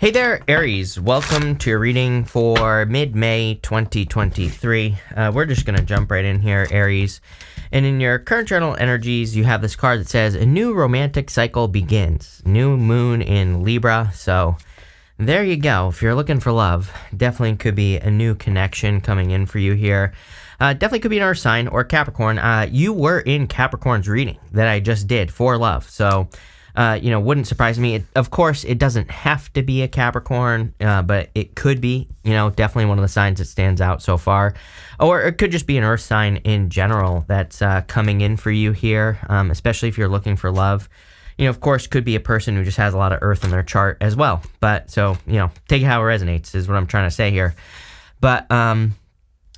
Hey there, Aries. Welcome to your reading for mid-May 2023. We're just going to jump right in here, Aries. And in your current journal energies, you have this card that says, a new romantic cycle begins. New moon in Libra. So there you go. If you're looking for love, definitely could be a new connection coming in for you here. Definitely could be an Earth sign or Capricorn. You were in Capricorn's reading that I just did for love. So wouldn't surprise me. Of course, it doesn't have to be a Capricorn, but it could be, definitely one of the signs that stands out so far. Or it could just be an Earth sign in general that's coming in for you here, especially if you're looking for love. Of course, could be a person who just has a lot of Earth in their chart as well. But so, take it how it resonates is what I'm trying to say here. But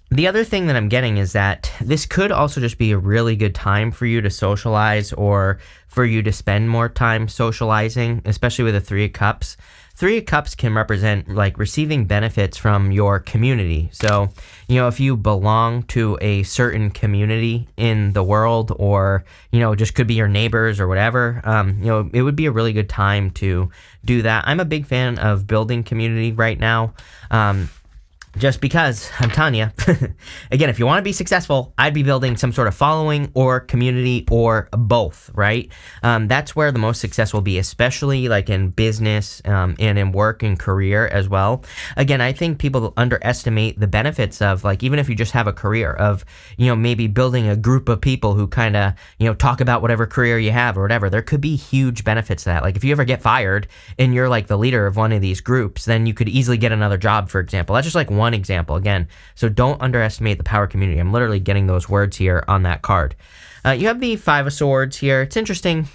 the other thing that I'm getting is that this could also just be a really good time for you to socialize or for you to spend more time socializing, especially with the Three of Cups. Three of Cups can represent like receiving benefits from your community. So, if you belong to a certain community in the world or, just could be your neighbors or whatever, it would be a really good time to do that. I'm a big fan of building community right now. Just because, I'm telling you, again, if you want to be successful, I'd be building some sort of following or community or both, right? That's where the most success will be, especially like in business and in work and career as well. Again, I think people underestimate the benefits of like, even if you just have a career of, maybe building a group of people who kind of, talk about whatever career you have or whatever. There could be huge benefits to that. Like if you ever get fired and you're like the leader of one of these groups, then you could easily get another job, for example. That's just like one example again. So don't underestimate the power community. I'm literally getting those words here on that card. You have the Five of Swords here. It's interesting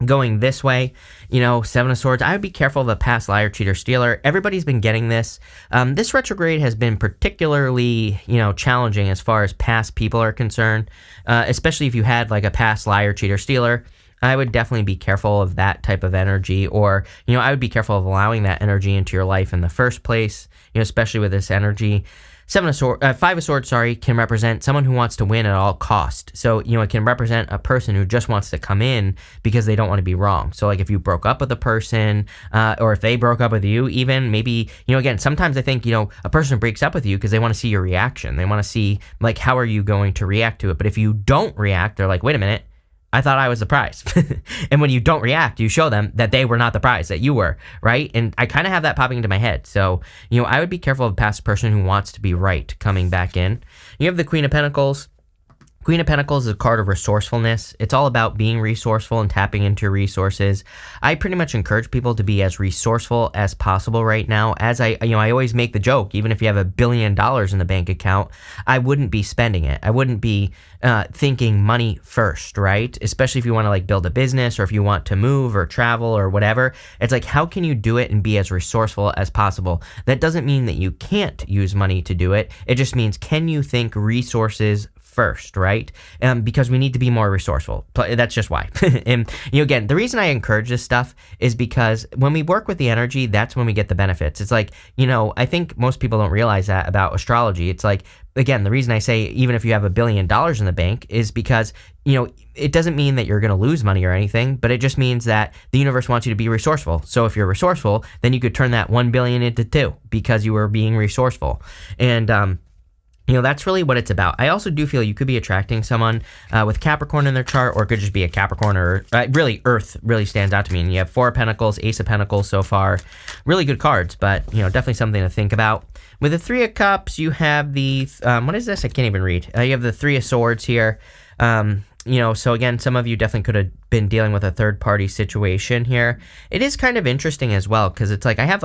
going this way, Seven of Swords. I would be careful of the past liar, cheater, stealer. Everybody's been getting this. This retrograde has been particularly, challenging as far as past people are concerned, especially if you had like a past liar, cheater, stealer. I would definitely be careful of that type of energy, or, I would be careful of allowing that energy into your life in the first place, especially with this energy. Five of Swords, can represent someone who wants to win at all cost. So, it can represent a person who just wants to come in because they don't want to be wrong. So, like if you broke up with a person, or if they broke up with you even, maybe, again, sometimes I think, a person breaks up with you because they want to see your reaction. They want to see, like, how are you going to react to it? But if you don't react, they're like, wait a minute. I thought I was the prize. And when you don't react, you show them that they were not the prize, that you were, right? And I kind of have that popping into my head. So, I would be careful of a past person who wants to be right coming back in. You have the Queen of Pentacles. Queen of Pentacles is a card of resourcefulness. It's all about being resourceful and tapping into your resources. I pretty much encourage people to be as resourceful as possible right now. As I always make the joke, even if you have $1 billion in the bank account, I wouldn't be spending it. I wouldn't be thinking money first, right? Especially if you want to like build a business or if you want to move or travel or whatever. It's like, how can you do it and be as resourceful as possible? That doesn't mean that you can't use money to do it. It just means, can you think resources first, right? Because we need to be more resourceful. That's just why. And again, the reason I encourage this stuff is because when we work with the energy, that's when we get the benefits. It's like, I think most people don't realize that about astrology. It's like, again, the reason I say even if you have $1 billion in the bank is because, it doesn't mean that you're going to lose money or anything, but it just means that the universe wants you to be resourceful. So if you're resourceful, then you could turn that 1 billion into 2 because you were being resourceful. And, that's really what it's about. I also do feel you could be attracting someone with Capricorn in their chart, or it could just be a Capricorn, or really Earth really stands out to me. And you have Four of Pentacles, Ace of Pentacles so far. Really good cards, but, definitely something to think about. With the Three of Cups, you have the, what is this? I can't even read. You have the Three of Swords here. So again, some of you definitely could have been dealing with a third-party situation here. It is kind of interesting as well, because it's like I have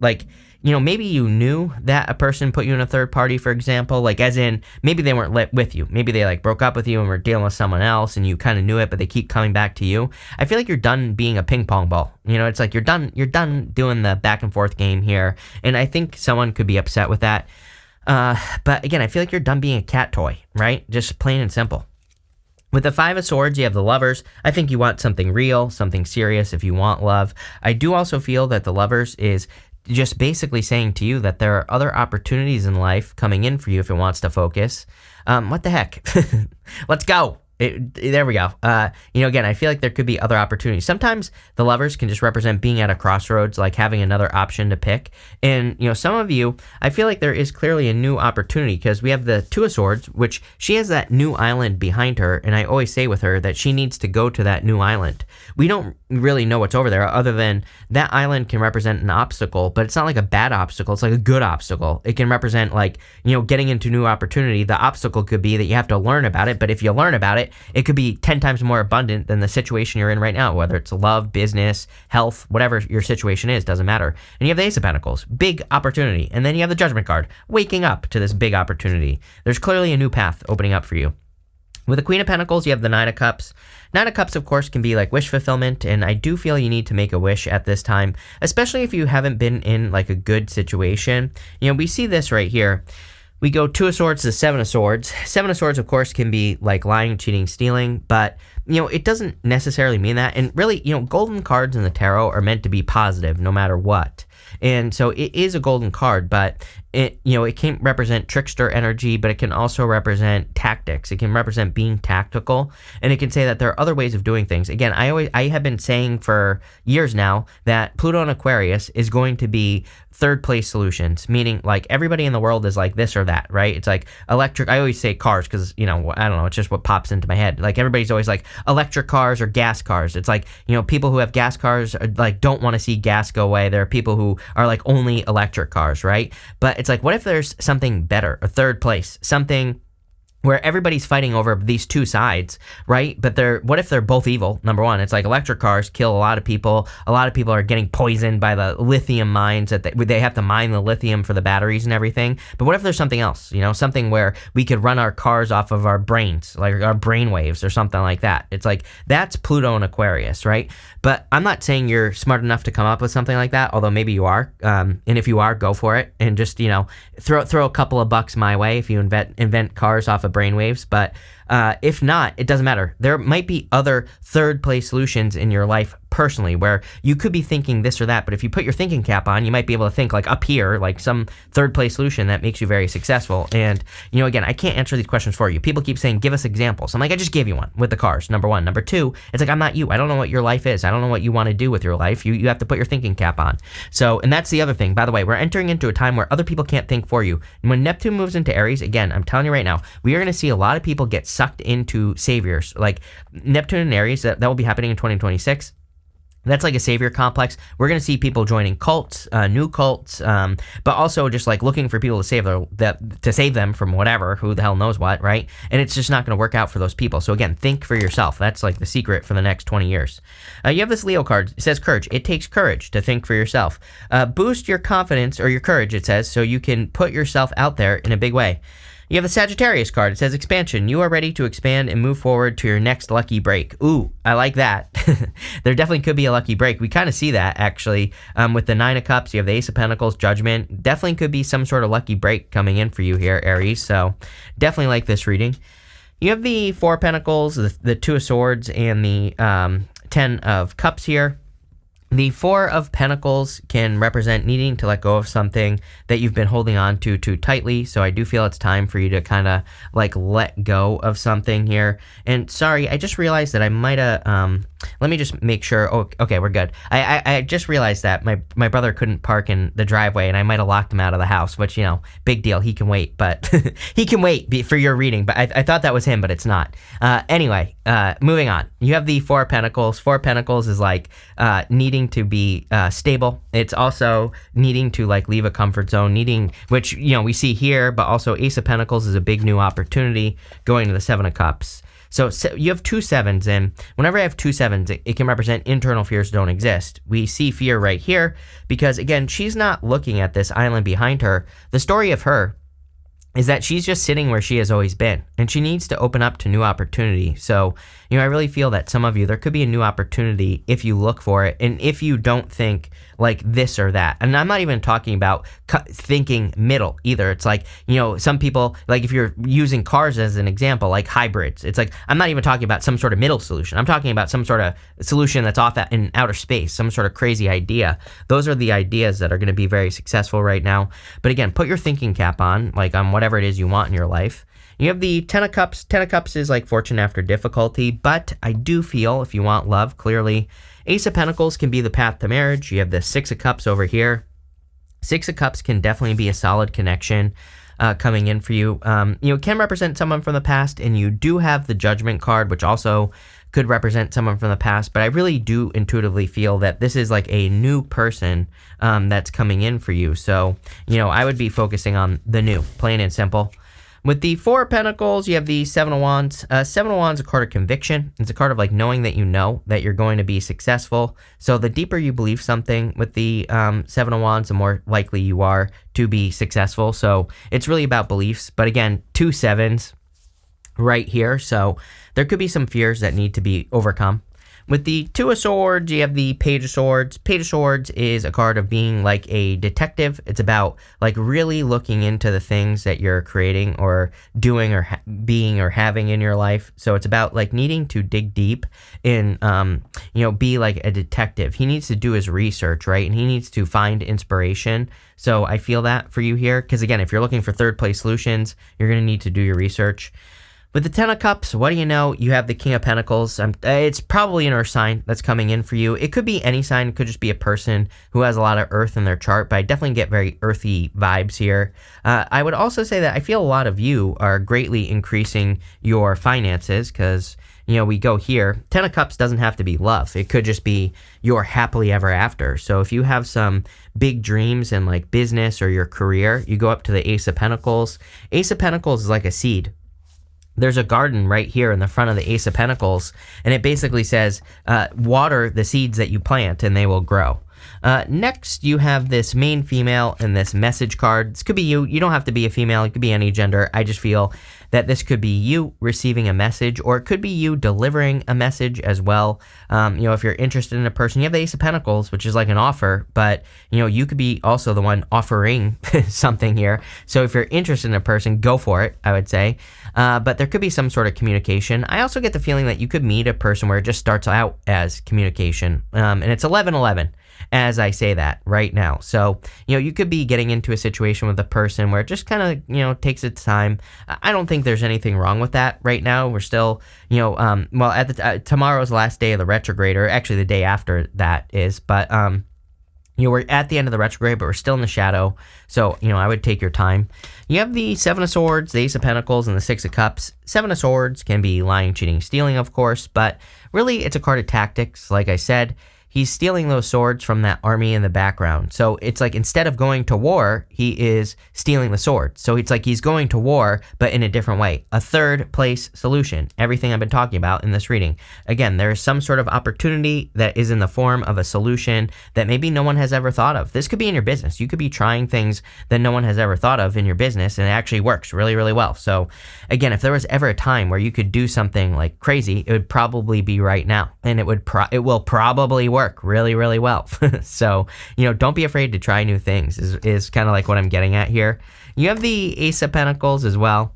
like maybe you knew that a person put you in a third party, for example, like as in maybe they weren't with you. Maybe they like broke up with you and were dealing with someone else and you kind of knew it, but they keep coming back to you. I feel like you're done being a ping pong ball. It's like you're done doing the back and forth game here. And I think someone could be upset with that. But again, I feel like you're done being a cat toy, right? Just plain and simple. With the Five of Swords, you have the Lovers. I think you want something real, something serious if you want love. I do also feel that the Lovers is just basically saying to you that there are other opportunities in life coming in for you if it wants to focus. What the heck? Let's go. There we go. Again, I feel like there could be other opportunities. Sometimes the Lovers can just represent being at a crossroads, like having another option to pick. And, some of you, I feel like there is clearly a new opportunity because we have the Two of Swords, which she has that new island behind her. And I always say with her that she needs to go to that new island. We don't really know what's over there other than that island can represent an obstacle, but it's not like a bad obstacle. It's like a good obstacle. It can represent like, getting into new opportunity. The obstacle could be that you have to learn about it, but if you learn about it, it could be 10 times more abundant than the situation you're in right now, whether it's love, business, health, whatever your situation is, doesn't matter. And you have the Ace of Pentacles, big opportunity. And then you have the Judgment card, waking up to this big opportunity. There's clearly a new path opening up for you. With the Queen of Pentacles, you have the Nine of Cups. Nine of Cups, of course, can be like wish fulfillment, and I do feel you need to make a wish at this time, especially if you haven't been in like a good situation. We see this right here. We go Two of Swords to Seven of Swords. Seven of Swords, of course, can be like lying, cheating, stealing, but, it doesn't necessarily mean that. And really, golden cards in the tarot are meant to be positive no matter what. And so it is a golden card, but it can represent trickster energy, but it can also represent tactics. It can represent being tactical, and it can say that there are other ways of doing things. Again, I have been saying for years now that Pluto in Aquarius is going to be third place solutions, meaning like everybody in the world is like this or that, right? It's like electric. I always say cars because, I don't know, it's just what pops into my head. Like everybody's always like electric cars or gas cars. It's like, people who have gas cars are, like don't want to see gas go away. There are people who are like only electric cars, right? But it's like, what if there's something better, a third place, something where everybody's fighting over these two sides, right? But what if they're both evil? Number one, it's like electric cars kill a lot of people. A lot of people are getting poisoned by the lithium mines that they have to mine the lithium for the batteries and everything. But what if there's something else, something where we could run our cars off of our brains, like our brain waves or something like that. It's like, that's Pluto in Aquarius, right? But I'm not saying you're smart enough to come up with something like that, although maybe you are. And if you are, go for it. And just, throw a couple of bucks my way if you invent cars off of brainwaves. But if not, it doesn't matter. There might be other third place solutions in your life personally where you could be thinking this or that, but if you put your thinking cap on, you might be able to think like up here, like some third place solution that makes you very successful. And, again, I can't answer these questions for you. People keep saying, give us examples. I'm like, I just gave you one with the cars, number one. Number two, it's like, I'm not you. I don't know what your life is. I don't know what you want to do with your life. You have to put your thinking cap on. So, and that's the other thing. By the way, we're entering into a time where other people can't think for you. And when Neptune moves into Aries, again, I'm telling you right now, we are going to see a lot of people get sucked into saviors. Like Neptune and Aries, that will be happening in 2026. That's like a savior complex. We're going to see people joining cults, new cults, but also just like looking for people to save them from whatever, who the hell knows what, right? And it's just not going to work out for those people. So again, think for yourself. That's like the secret for the next 20 years. You have this Leo card. It says courage. It takes courage to think for yourself. Boost your confidence or your courage, it says, so you can put yourself out there in a big way. You have the Sagittarius card. It says expansion. You are ready to expand and move forward to your next lucky break. Ooh, I like that. There definitely could be a lucky break. We kind of see that actually with the Nine of Cups. You have the Ace of Pentacles, Judgment. Definitely could be some sort of lucky break coming in for you here, Aries. So definitely like this reading. You have the Four of Pentacles, the Two of Swords, and the Ten of Cups here. The Four of Pentacles can represent needing to let go of something that you've been holding on to too tightly. So I do feel it's time for you to kind of like let go of something here. And sorry, I just realized that I might have, let me just make sure. Oh, okay, we're good. I just realized that my brother couldn't park in the driveway and I might have locked him out of the house, which, big deal. He can wait, but he can wait for your reading. But I thought that was him, but it's not. Anyway, moving on. You have the Four of Pentacles. Four of Pentacles is like needing to be stable. It's also needing to like leave a comfort zone, which we see here, but also Ace of Pentacles is a big new opportunity going to the Seven of Cups. So you have two sevens, and whenever I have two sevens, it can represent internal fears don't exist. We see fear right here because, again, she's not looking at this island behind her. The story of her is that she's just sitting where she has always been, and she needs to open up to new opportunity. So, I really feel that some of you, there could be a new opportunity if you look for it, and if you don't think like this or that. And I'm not even talking about thinking middle either. It's like, some people, like if you're using cars as an example, like hybrids, it's like, I'm not even talking about some sort of middle solution. I'm talking about some sort of solution that's off in outer space, some sort of crazy idea. Those are the ideas that are going to be very successful right now. But again, put your thinking cap on, like on whatever it is you want in your life. You have the Ten of Cups. Ten of Cups is like fortune after difficulty, but I do feel if you want love, clearly, Ace of Pentacles can be the path to marriage. You have the Six of Cups over here. Six of Cups can definitely be a solid connection coming in for you. It can represent someone from the past, and you do have the Judgment card, which also could represent someone from the past, but I really do intuitively feel that this is like a new person that's coming in for you. So, I would be focusing on the new, plain and simple. With the Four of Pentacles, you have the Seven of Wands. Seven of Wands is a card of conviction. It's a card of like knowing that you know that you're going to be successful. So the deeper you believe something with the Seven of Wands, the more likely you are to be successful. So it's really about beliefs. But again, 2 sevens right here. So there could be some fears that need to be overcome. With the Two of Swords, you have the Page of Swords. Page of Swords is a card of being like a detective. It's about like really looking into the things that you're creating or doing or being or having in your life. So it's about like needing to dig deep and, be like a detective. He needs to do his research, right? And he needs to find inspiration. So I feel that for you here. Because again, if you're looking for third place solutions, you're going to need to do your research. With the Ten of Cups, what do you know? You have the King of Pentacles. It's probably an earth sign that's coming in for you. It could be any sign. It could just be a person who has a lot of earth in their chart, but I definitely get very earthy vibes here. I would also say that I feel a lot of you are greatly increasing your finances because, we go here. Ten of Cups doesn't have to be love. It could just be your happily ever after. So if you have some big dreams in like business or your career, you go up to the Ace of Pentacles. Ace of Pentacles is like a seed. There's a garden right here in the front of the Ace of Pentacles, and it basically says, water the seeds that you plant and they will grow. Next, you have this main female and this message card. This could be you. You don't have to be a female. It could be any gender. I just feel that this could be you receiving a message, or it could be you delivering a message as well. If you're interested in a person, you have the Ace of Pentacles, which is like an offer, but, you could be also the one offering something here. So if you're interested in a person, go for it, I would say. But there could be some sort of communication. I also get the feeling that you could meet a person where it just starts out as communication. And it's 11-11 as I say that right now. So, you could be getting into a situation with a person where it just kind of, takes its time. I don't think there's anything wrong with that right now. We're still, at tomorrow's last day of the retrograde, or actually the day after that is, but, we're at the end of the retrograde, but we're still in the shadow. So, I would take your time. You have the Seven of Swords, the Ace of Pentacles, and the Six of Cups. Seven of Swords can be lying, cheating, stealing, of course, but really it's a card of tactics. Like I said, he's stealing those swords from that army in the background. So it's like instead of going to war, he is stealing the swords. So it's like he's going to war, but in a different way. A third place solution. Everything I've been talking about in this reading. Again, there is some sort of opportunity that is in the form of a solution that maybe no one has ever thought of. This could be in your business. You could be trying things that no one has ever thought of in your business, and it actually works really, really well. So again, if there was ever a time where you could do something like crazy, it would probably be right now. And it will probably work really, really well. So, don't be afraid to try new things is kind of like what I'm getting at here. You have the Ace of Pentacles as well.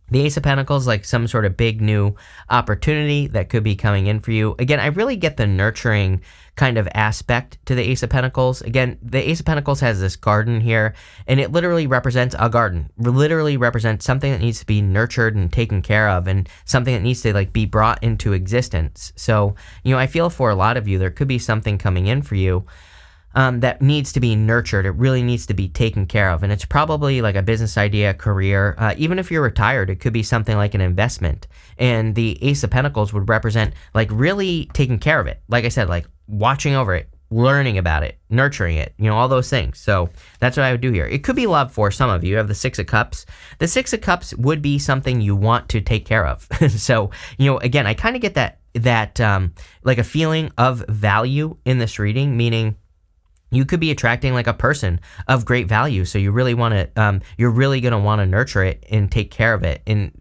The Ace of Pentacles, like some sort of big new opportunity that could be coming in for you. Again, I really get the nurturing kind of aspect to the Ace of Pentacles. Again, the Ace of Pentacles has this garden here, and it literally represents a garden. It literally represents something that needs to be nurtured and taken care of, and something that needs to like be brought into existence. So, I feel for a lot of you, there could be something coming in for you that needs to be nurtured. It really needs to be taken care of. And it's probably like a business idea, career. Even if you're retired, it could be something like an investment. And the Ace of Pentacles would represent like really taking care of it. Like I said, like watching over it, learning about it, nurturing it, all those things. So that's what I would do here. It could be love for some of you. You have the Six of Cups. The Six of Cups would be something you want to take care of. So, again, I kind of get that like a feeling of value in this reading, meaning you could be attracting like a person of great value. So you really want to, you're really going to want to nurture it and take care of it and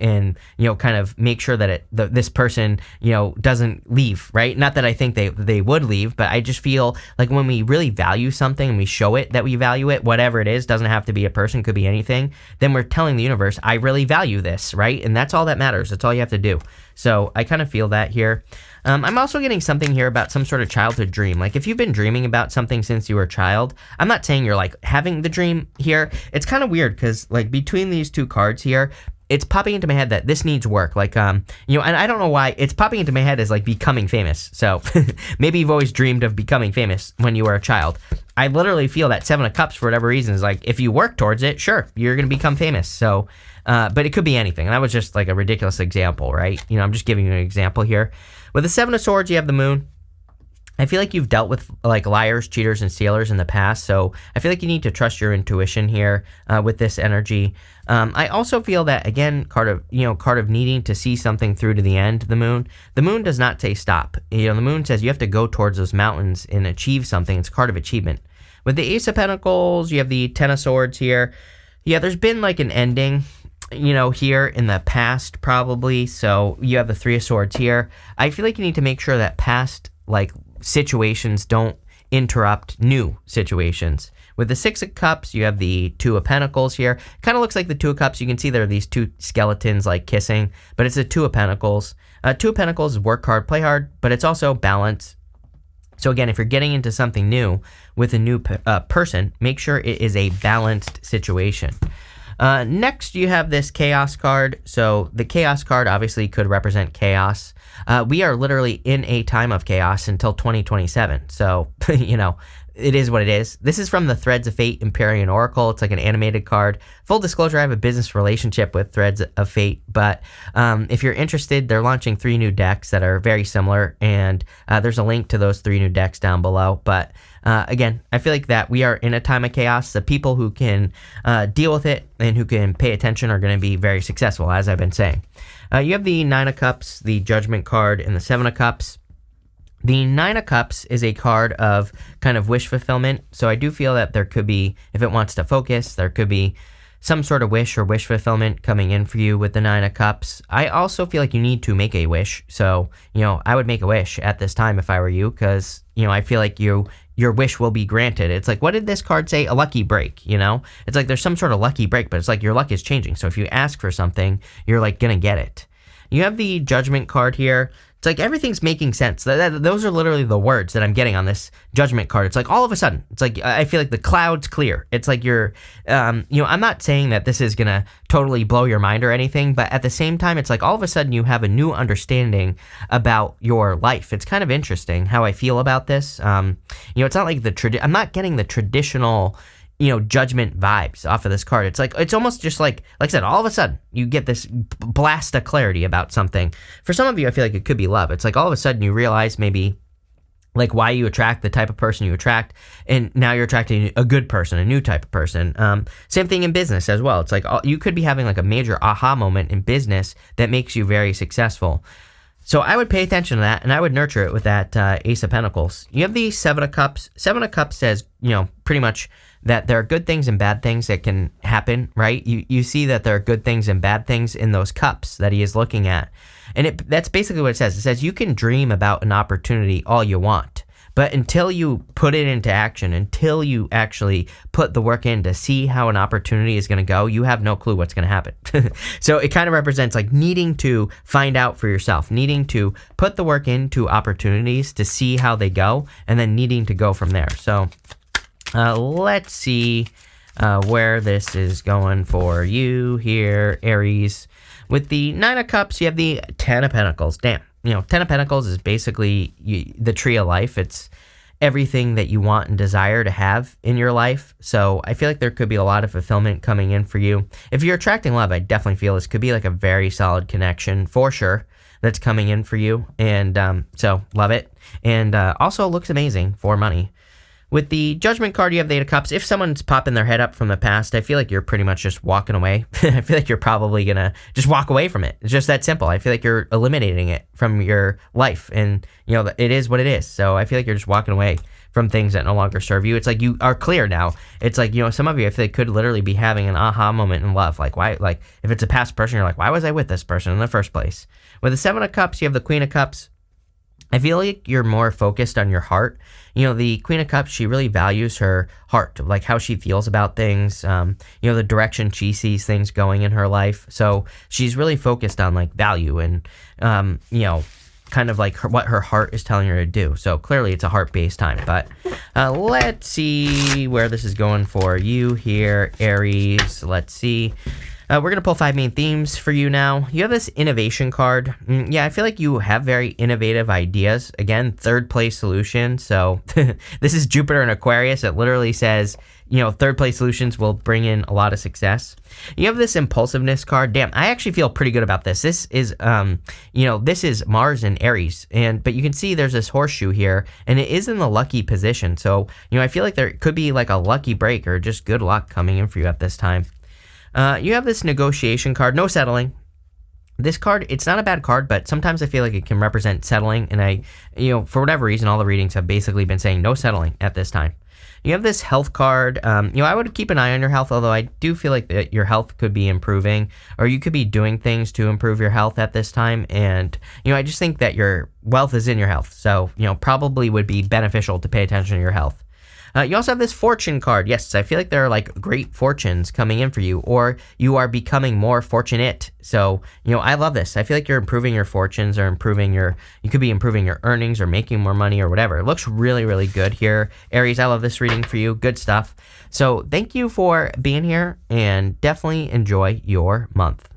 kind of make sure that this person, doesn't leave, right? Not that I think they would leave, but I just feel like when we really value something and we show it that we value it, whatever it is, doesn't have to be a person, could be anything, then we're telling the universe, I really value this, right? And that's all that matters. That's all you have to do. So I kind of feel that here. I'm also getting something here about some sort of childhood dream. Like if you've been dreaming about something since you were a child, I'm not saying you're like having the dream here. It's kind of weird because like between these two cards here, it's popping into my head that this needs work. Like, and I don't know why it's popping into my head as like becoming famous. So maybe you've always dreamed of becoming famous when you were a child. I literally feel that Seven of Cups, for whatever reason, is like, if you work towards it, sure, you're going to become famous. So, but it could be anything. And that was just like a ridiculous example, right? I'm just giving you an example here. With the Seven of Swords, you have the Moon. I feel like you've dealt with like liars, cheaters, and stealers in the past, so I feel like you need to trust your intuition here with this energy. I also feel that, again, card of needing to see something through to the end. The Moon does not say stop. The Moon says you have to go towards those mountains and achieve something. It's a card of achievement. With the Ace of Pentacles, you have the Ten of Swords here. Yeah, there's been like an ending, here in the past probably. So you have the Three of Swords here. I feel like you need to make sure that past like situations don't interrupt new situations. With the Six of Cups, you have the Two of Pentacles here. Kind of looks like the Two of Cups. You can see there are these two skeletons like kissing, but it's the Two of Pentacles. Two of Pentacles is work hard, play hard, but it's also balance. So again, if you're getting into something new with a new person, make sure it is a balanced situation. Next, you have this Chaos card. So the Chaos card obviously could represent chaos. We are literally in a time of chaos until 2027. So, it is what it is. This is from the Threads of Fate Empyrean Oracle. It's like an animated card. Full disclosure, I have a business relationship with Threads of Fate, but if you're interested, they're launching 3 new decks that are very similar, and there's a link to those 3 new decks down below. But again, I feel like that we are in a time of chaos. The people who can deal with it and who can pay attention are going to be very successful, as I've been saying. You have the Nine of Cups, the Judgment card, and the Seven of Cups. The Nine of Cups is a card of kind of wish fulfillment. So I do feel that there could be, if it wants to focus, there could be some sort of wish or wish fulfillment coming in for you with the Nine of Cups. I also feel like you need to make a wish. So, I would make a wish at this time if I were you, because, I feel like your wish will be granted. It's like, what did this card say? A lucky break, It's like there's some sort of lucky break, but it's like your luck is changing. So if you ask for something, you're like going to get it. You have the Judgment card here. It's like everything's making sense. Those are literally the words that I'm getting on this Judgment card. It's like all of a sudden, it's like I feel like the cloud's clear. It's like you're, I'm not saying that this is going to totally blow your mind or anything, but at the same time, it's like all of a sudden you have a new understanding about your life. It's kind of interesting how I feel about this. It's not like I'm not getting the traditional Judgment vibes off of this card. It's like, it's almost just like I said, all of a sudden you get this blast of clarity about something. For some of you, I feel like it could be love. It's like all of a sudden you realize maybe like why you attract the type of person you attract, and now you're attracting a good person, a new type of person. Same thing in business as well. It's like you could be having like a major aha moment in business that makes you very successful. So I would pay attention to that, and I would nurture it with that Ace of Pentacles. You have the Seven of Cups. Seven of Cups says, pretty much that there are good things and bad things that can happen, right? You see that there are good things and bad things in those cups that he is looking at. And that's basically what it says. It says you can dream about an opportunity all you want, but until you put it into action, until you actually put the work in to see how an opportunity is going to go, you have no clue what's going to happen. So it kind of represents like needing to find out for yourself, needing to put the work into opportunities to see how they go, and then needing to go from there. So let's see where this is going for you here, Aries. With the Nine of Cups, you have the Ten of Pentacles. Damn. Ten of Pentacles is basically the tree of life. It's everything that you want and desire to have in your life. So I feel like there could be a lot of fulfillment coming in for you. If you're attracting love, I definitely feel this could be like a very solid connection for sure that's coming in for you. And so love it. And also looks amazing for money. With the Judgment card, you have the Eight of Cups. If someone's popping their head up from the past, I feel like you're pretty much just walking away. I feel like you're probably going to just walk away from it. It's just that simple. I feel like you're eliminating it from your life. And, it is what it is. So I feel like you're just walking away from things that no longer serve you. It's like you are clear now. It's like, some of you, I feel like could literally be having an aha moment in love. Like, why? Like, if it's a past person, you're like, why was I with this person in the first place? With the Seven of Cups, you have the Queen of Cups. I feel like you're more focused on your heart. The Queen of Cups, she really values her heart, like how she feels about things, the direction she sees things going in her life. So she's really focused on like value and, kind of like what her heart is telling her to do. So clearly it's a heart-based time. But let's see where this is going for you here, Aries. Let's see. We're going to pull 5 main themes for you now. You have this innovation card. Yeah, I feel like you have very innovative ideas. Again, third place solution. So this is Jupiter in Aquarius. It literally says, third place solutions will bring in a lot of success. You have this impulsiveness card. Damn, I actually feel pretty good about this. This is, this is Mars in Aries. But you can see there's this horseshoe here, and it is in the lucky position. So, I feel like there could be like a lucky break or just good luck coming in for you at this time. You have this negotiation card, no settling. This card, it's not a bad card, but sometimes I feel like it can represent settling. And for whatever reason, all the readings have basically been saying no settling at this time. You have this health card. I would keep an eye on your health, although I do feel like that your health could be improving, or you could be doing things to improve your health at this time. And, I just think that your wealth is in your health. So, probably would be beneficial to pay attention to your health. You also have this fortune card. Yes, I feel like there are like great fortunes coming in for you, or you are becoming more fortunate. So, I love this. I feel like you're improving your fortunes, or you could be improving your earnings or making more money or whatever. It looks really, really good here. Aries, I love this reading for you. Good stuff. So thank you for being here, and definitely enjoy your month.